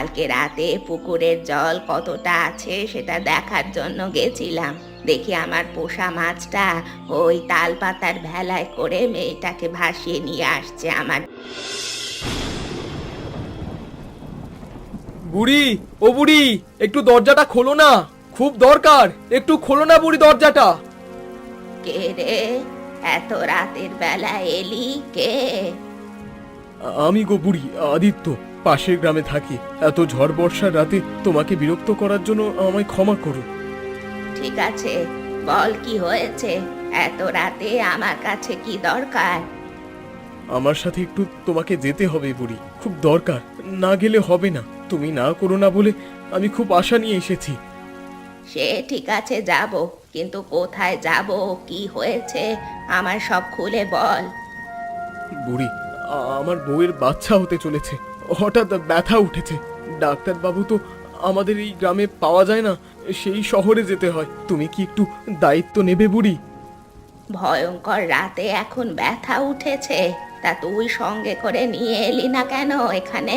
কালকে রাতে পুকুরের জল কতটা আছে সেটা দেখার জন্য গেছিলাম। দেখি আমার পোষা মাছটা ওই তাল পাতার ভেলায় করে মেয়েটাকে ভাসিয়ে নিয়ে আসছে আমার। বুড়ি, ও বুড়ি, একটু দরজাটা খোলো না, খুব দরকার, একটু খোলো না বুড়ি দরজাটা। কে রে, এত রাতের বেলা এলি কে? আমি গো বুড়ি, আদিত্য, পাশের গ্রামে থাকি। এত ঝড় বর্ষার রাতে তোমাকে বিরক্ত করার জন্য আমায় ক্ষমা করো। ঠিক আছে, বল কি হয়েছে? এত রাতে আমার কাছে কি দরকার? আমার সাথে একটু তোমাকে যেতে হবে বুড়ি, খুব দরকার, না গেলে হবে না। তুমি না করো না বলে আমি খুব আশা নিয়ে এসেছি। সে ঠিক আছে, যাব, কিন্তু কোথায় যাব, কি হয়েছে আমার সব খুলে বল। বুড়ি, আমার বউয়ের বাচ্চা হতে চলেছে, হঠাৎ ব্যথা উঠেছে। ডাক্তারবাবু তো আমাদের এই গ্রামে পাওয়া যায় না, সেই শহরে যেতে হয়। তুমি কি একটু দায়িত্ব নেবে বুড়ি? ভয়ঙ্কর রাতে এখন ব্যথা উঠেছে, তা তুই সঙ্গে করে নিয়ে এলি না কেন এখানে?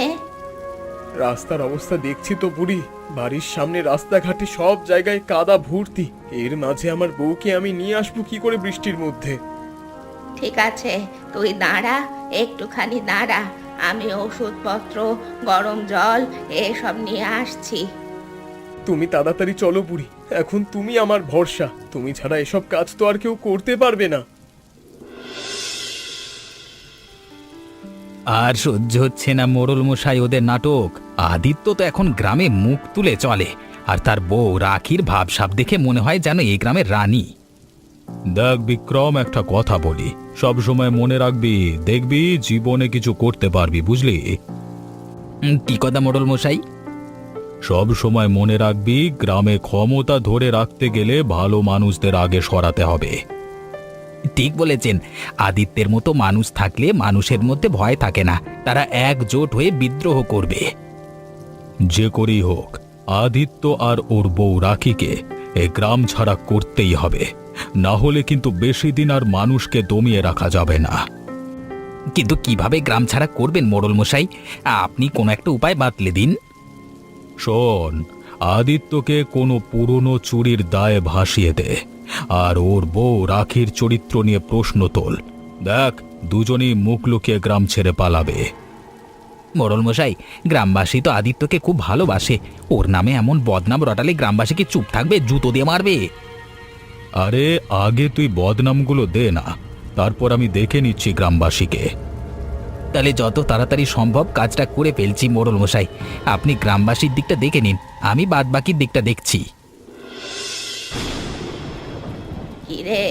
রাস্তার অবস্থা দেখছি তো বুড়ি, বাড়ির সামনে রাস্তাঘাটে সব জায়গায় কাদা ভর্তি। এর মাঝে আমার বউকে আমি নিয়ে আসবো কি করে বৃষ্টির মধ্যে? ঠিক আছে, তুই দাঁড়া, একটুখানি দাঁড়া, আমি ওষুধপত্র, গরম জল এসব নিয়ে আসছি। তুমি তাড়াতাড়ি চলো বুড়ি, এখন তুমি আমার ভরসা। তুমি ছাড়া এসব কাজ তো আর কেউ করতে পারবে না। আর সহ্য হচ্ছে না মোড়ল মশাই ওদের নাটক। আদিত্য তো এখন গ্রামে মুখ তুলে চলে, আর তার বউ রাখির ভাবসাব দেখে মনে হয় যেন এই গ্রামের রানী। দেখ বিক্রম, একটা কথা বলি, সব সময় মনে রাখবি, দেখবি জীবনে কিছু করতে পারবি, বুঝলি? কি কথা মোড়ল মশাই? সব সময় মনে রাখবি, গ্রামে ক্ষমতা ধরে রাখতে গেলে ভালো মানুষদের আগে সরাতে হবে। ঠিক বলেছেন, আদিত্যের মতো মানুষ থাকলে মানুষের মধ্যে ভয় থাকে না, তারা একজোট হয়ে বিদ্রোহ করবে। যে করেই হোক, আদিত্য আর ওর বউ রাখিকে এ গ্রাম ছাড়া করতেই হবে, না হলে কিন্তু বেশি দিন আর মানুষকে দমিয়ে রাখা যাবে না। কিন্তু কিভাবে গ্রাম ছাড়া করবেন মোড়ল মশাই? আপনি কোনো একটা উপায় বাতলে দিন। শোন, আদিত্যকে কোনো পুরনো চুরির দায়ে ভাসিয়ে দে, আর ওর বউ রাখির চরিত্র নিয়ে প্রশ্ন তোল। দেখ, দুজনেই মুখ লুকিয়ে গ্রাম ছেড়ে পালাবে। মোড়ল মশাই, গ্রামবাসী তো আদিত্যকে খুব ভালোবাসে, ওর নামে এমন বদনাম রটালে গ্রামবাসী কি চুপ থাকবে? জুতো দিয়ে মারবে। আরে আগে তুই বদনামগুলো দে না, তারপর আমি দেখে নিচ্ছি গ্রামবাসীকে। তাহলে যত তাড়াতাড়ি সম্ভব কাজটা করে ফেলছি মোড়ল মশাই, আপনি গ্রামবাসীর দিকটা দেখে নিন, আমি বাদ বাকির দিকটা দেখছি। কিরে,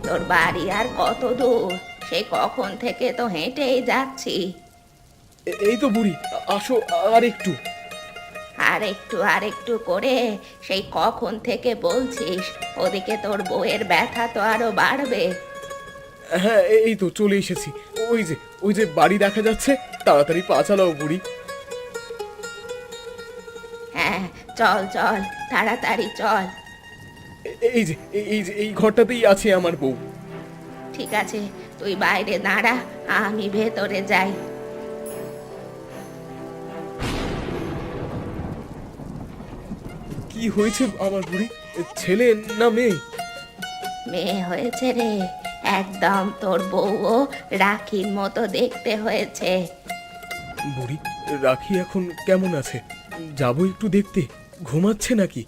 তোর বাড়ি আর কত দূর? সে কখন থেকে তো হেঁটেই যাচ্ছি। এই তো বুড়ি, আসো আর একটু। আর একটু করে সেই কখন থেকে বলছিস, ওদিকে তোর বউয়ের ব্যথা তো আরো বাড়বে। হ্যাঁ, এই তো চলে এসেছি। ওই যে বাড়ি দেখা যাচ্ছে, তাড়াতাড়ি পা চালাও বুড়ি। হ্যাঁ, চল চল, তাড়াতাড়ি চল। এই ঘরটাতেই আছে আমার বউ। ঠিক আছে, তুই বাইরে দাঁড়া, আমি ভেতরে যাই। কি হয়েছে আমার বুড়ি? ছেলে না মেয়ে? মেয়ে হয়েছে রে, একদম তোর বউও রাখির মতো দেখতে হয়েছে। বুড়ি, রাখি এখন কেমন আছে? যাবো একটু দেখতে, ঘুমাচ্ছে নাকি?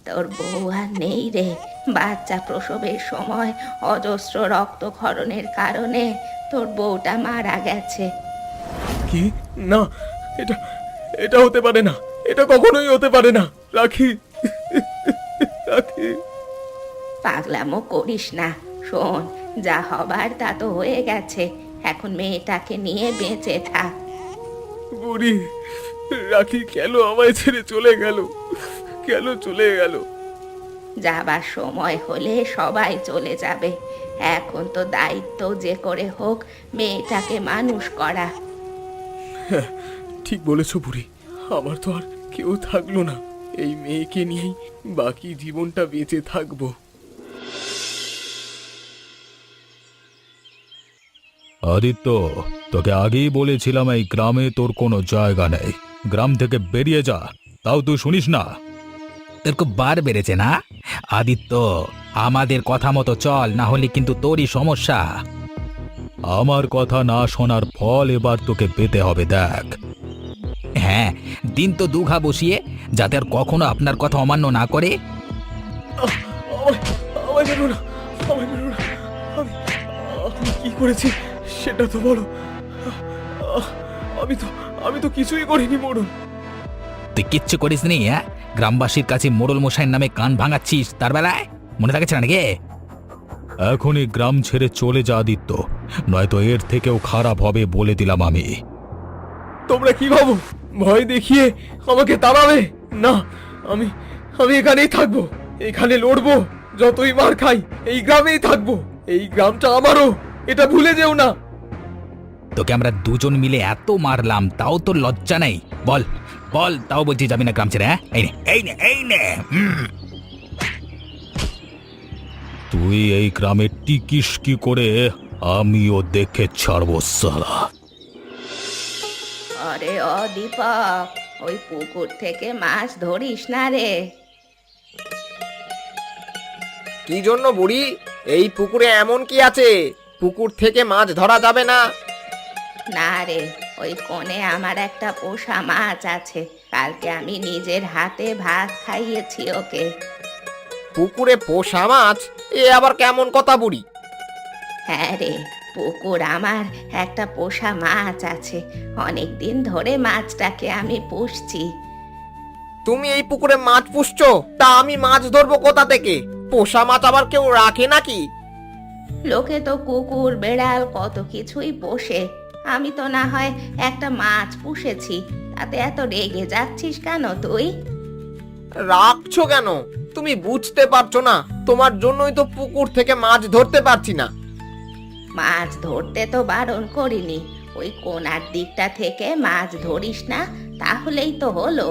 তোর বউ আর নেই রে, বাচ্চা প্রসবের সময় অজস্র রক্তক্ষরণের কারণে তোর বউটা মারা গেছে। কি? না, এটা এটা হতে পারে না, এটা কখনোই হতে পারে না। রাখি, রাখি। পাগলামো করিস না, শোন, যা হবার তা তো হয়ে গেছে, এখন মেয়েটাকে নিয়ে বেঁচে থাক। বুড়ি, রাখি কেন আমায় ছেড়ে চলে গেল? কেন চলে গেল? যাবার সময় হলে সবাই চলে যাবে, এখন তো দায়িত্ব যে করে হোক মেয়েটাকে মানুষ করা। ঠিক বলেছ বুড়ি, আমার তো আর কেউ থাকলো না, এই মেয়েকে নিয়েই বাকি জীবনটা বেঁচে থাকবো। আদিত্য, তোকে আগেই বলেছিলাম এই গ্রামে তোর কোনো জায়গা নেই। গ্রাম থেকে বেরিয়ে যা, তাও তুই শুনিস না। তোর খুব বার বেড়েছে না আদিত্য? আমাদের কথা মতো চল, না হলে কিন্তু তোরই সমস্যা। আমার কথা না শোনার ফল এবার তোকে পেতে হবে, দেখ। হ্যাঁ, দিন তো দুঘা বসিয়ে, যাতে আর কখনো আপনার কথা অমান্য না করে। আমায় মেরো না, আমায় মেরো না। আমি কি করেছি সেটা তো বলো। আমি তো কিছুই করিনি মোড়ল। তুই কিচ্ছু করিস নি? হ্যাঁ, গ্রামবাসীর কাছে মোড়ল মশাইয়ের নামে কান ভাঙাচ্ছিস তার বেলায়, মনে থাকছে না নাকি? এখনই গ্রাম ছেড়ে চলে যা আদিত্য, নয়তো এর থেকেও খারাপ হবে বলে দিলাম আমি। তোমরা কি ভাবো ভয় দেখিয়ে আমাকে তাড়াবে? না, আমি এখানেই থাকবো, এখানে লড়বো, যতই মার খাই এই গ্রামেই থাকবো। এই গ্রামটা আমারও, এটা ভুলে যেও না। তোকে আমরা দুজন মিলে এত মারলাম, তাও তোর লজ্জা নেই? বল বল, তাও বলছি যাবি না গ্রাম ছেড়ে? হ্যাঁ, এই নে এই নে এই নে। তুই এই গ্রামে টিকিস কি করে, আমিও দেখে ছাড়বো সালা। আরে ও দীপক, ওই পুকুর থেকে মাছ ধরিস না রে? কি জন্য বুড়ি? এই পুকুরে এমন কি আছে পুকুর থেকে মাছ ধরা যাবে না? না রে, ওই কোণে আমার একটা পোষা মাছ আছে, কালকে আমি নিজের হাতে ভাত খাইয়েছি ওকে। পুকুরে পোষা মাছ? এ আবার কেমন কথা বুড়ি? হ্যাঁ রে, পুকুর আমার একটা পোষা মাছ আছে, অনেক দিন ধরে মাছটাকে আমি পুষছি। তুমি এই পুকুরে মাছ পুষছো? তা আমি মাছ ধরবো কোথা থেকে? পোষা মাছ আবার কেউ রাখে নাকি? লোকে তো কুকুর বেড়াল কত কিছুই পোষে, আমি তো না হয় একটা মাছ পুষেছি, তাতে এত রেগে যাচ্ছিস কেন তুই? রাখছো কেন? তুমি বুঝতে পারছো না? তোমার জন্যই তো পুকুর থেকে মাছ ধরতে পারছি না। মাছ ধরতে তো বারণ করিনি, ওই কোনার দিকটা থেকে মাছ ধরিস না, তাহলেই তো হলো।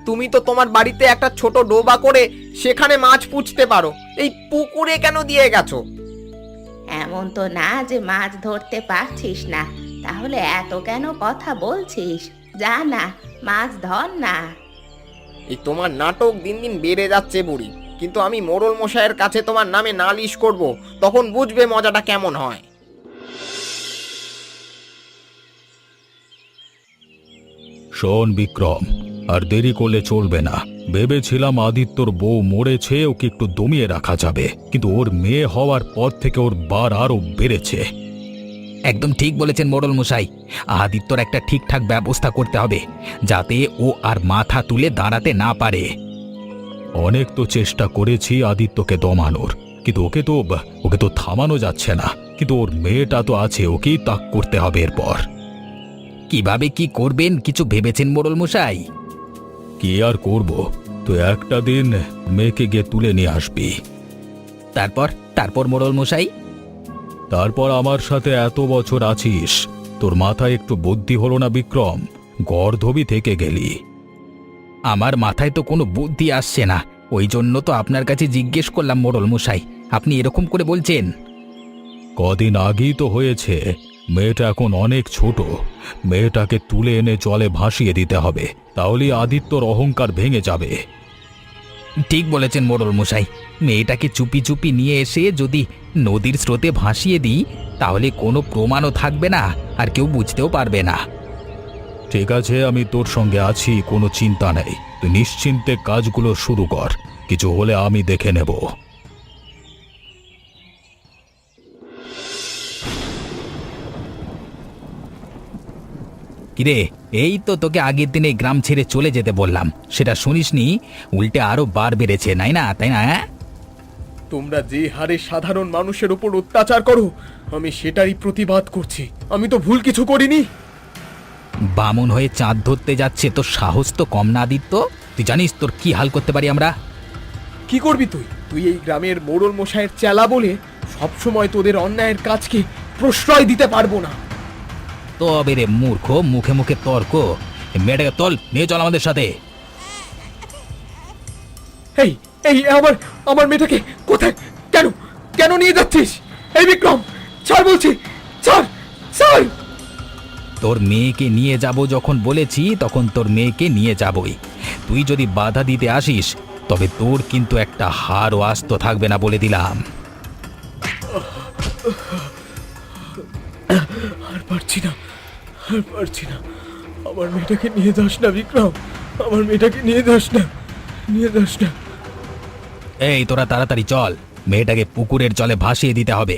তুমি তো তোমার বাড়িতে একটা ছোট ডোবা করে সেখানে মাছ পুষতে পারো, এই পুকুরে কেন দিয়ে গেছো? এমন তো না যে মাছ ধরতে পারছিস না, তাহলে এত কেন কথা বলছিস? যা না, মাছ ধর না। এই তোমার নাটক দিন দিন বেড়ে যাচ্ছে বুড়ি, কিন্তু আমি মোড়ল মশাইয়ের কাছে তোমার নামে নালিশ করব, তখন বুঝবে মজাটা কেমন হয়। শোন বিক্রম, আর দেরি করলে চলবে না। ভেবেছিলাম আদিত্যর বউ মরেছে, ওকে একটু দমিয়ে রাখা যাবে, কিন্তু ওর মেয়ে হওয়ার পর থেকে ওর বার আরো বেড়েছে। একদম ঠিক বলেছেন মোড়ল মশাই, আদিত্যর একটা ঠিকঠাক ব্যবস্থা করতে হবে, যাতে ও আর মাথা তুলে দাঁড়াতে না পারে। অনেক তো চেষ্টা করেছি আদিত্যকে দমানোর, কিন্তু ওকে তো থামানো যাচ্ছে না। কিন্তু ওর মেয়েটা তো আছে, ওকেই তাক করতে হবে এরপর। কিভাবে কি করবেন কিছু ভেবেছেন মোড়ল মশাই? কি আর করব, তো একটা দিন মেয়েকে গিয়ে তুলে নিয়ে আসবি। তারপর মোড়ল মশাই? তারপর আমার সাথে এত বছর আছিস, তোর মাথায় একটু বুদ্ধি হলো না বিক্রম? গর্ধবি থেকে গেলি। আমার মাথায় তো কোনো বুদ্ধি আসছে না, ওই জন্য তো আপনার কাছে জিজ্ঞেস করলাম মোড়ল মশাই, আপনি এরকম করে বলছেন। কদিন আগেই তো হয়েছে, মেয়েটা এখন অনেক ছোট, মেয়েটাকে তুলে এনে জলে ভাসিয়ে দিতে হবে, তাহলেই আদিত্যর অহংকার ভেঙে যাবে। ঠিক বলেছেন মোড়ল মশাই, মেয়েটাকে চুপি চুপি নিয়ে এসে যদি নদীর স্রোতে ভাসিয়ে দিই, তাহলে কোনো প্রমাণও থাকবে না, আর কেউ বুঝতেও পারবে না। ঠিক আছে, আমি তোর সঙ্গে আছি, কোনো চিন্তা নেই, তুই নিশ্চিন্তে কাজগুলো শুরু কর, কিছু হলে আমি দেখে নেব। কিরে, এই তো তোকে আগের দিনে গ্রাম ছেড়ে চলে যেতে বললাম, সেটা শুনিসনি, উল্টে আরো বার বেড়েছে, তাই না? তোমরা যে হারে সাধারণ মানুষের উপর অত্যাচার করো, আমি সেটারই প্রতিবাদ করছি। আমি তো ভুল কিছু করিনি। বামন হয়ে চাঁদ ধরতে যাচ্ছে, তোর সাহস তো কম না আদিত্য? তুই জানিস তোর কি হাল করতে পারি আমরা? কি করবি তুই এই গ্রামের মোড়ল মশাইয়ের চেলা বলে সবসময় তোদের অন্যায়ের কাজকে প্রশ্রয় দিতে পারবো না। তবে রে মূর্খ, মুখে মুখে তর্ক। মেয়েটাকে তল নিয়ে চল আমাদের সাথে। এই এই আমার মেয়েটাকে কোথায়, কেন নিয়ে যাচ্ছিস? এই বিক্রম, ছাড় বলছি, স্যার স্যার তোর মেয়েকে নিয়ে যাব যখন বলেছি তখন তোর মেয়েকে নিয়ে যাবই। তুই যদি বাধা দিতে আসিস তবে তোর কিন্তু একটা হাড়ও আস্ত থাকবে না বলে দিলাম। আর পারছি না, আর পারছি না। আমার মেয়েটাকে নিয়ে যাস না বিক্রম, আমার মেয়েটাকে নিয়ে যাস না, নিয়ে যাস না। এই তোরা তাড়াতাড়ি চল, মেয়েটাকে পুকুরের জলে ভাসিয়ে দিতে হবে।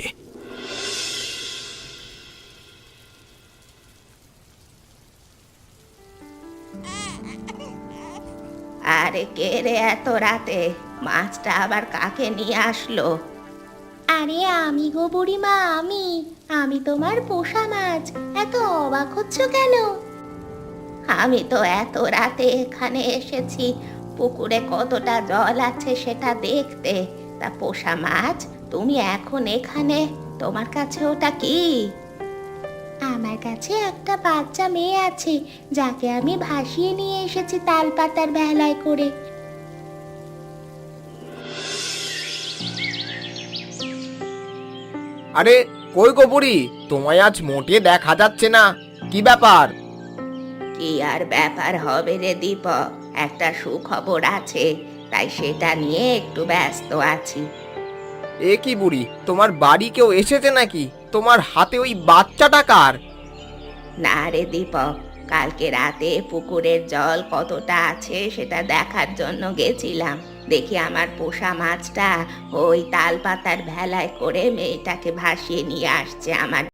আরে কে রে এত রাতে? মাছটা আবার কাকে নিয়ে আসলো? আরে আমি গো বুড়িমা, আমি তোমার পোষা মাছ। এত অবাক হচ্ছ কেন? আমি তো এত রাতে এখানে এসেছি পুকুরে কতটা জল আছে সেটা দেখতে। তা পোষা মাছ, তুমি এখন এখানে? তোমার কাছে ওটা কি? আমার কাছে একটা বাচ্চা মেয়ে আছে, যাকে আমি ভাসিয়ে নিয়ে এসেছি তাল পাতার ভেলায় করে। আরে কই গো বুড়ি, তোমায় আজ মোটে দেখা যাচ্ছে না, কি ব্যাপার? কি আর ব্যাপার হবে রে দীপক, একটা সুখবর আছে, তাই সেটা নিয়ে একটু ব্যস্ত আছি। এ কি বুড়ি, তোমার বাড়ি কেউ এসেছে নাকি? তোমার হাতে ওই বাচ্চাটা কার? না রে দীপক, কালকে রাতে পুকুরের জল কতটা আছে সেটা দেখার জন্য গেছিলাম। দেখি আমার পোষা মাছটা ওই তাল পাতার ভেলায় করে মেয়েটাকে ভাসিয়ে নিয়ে আসছে আমার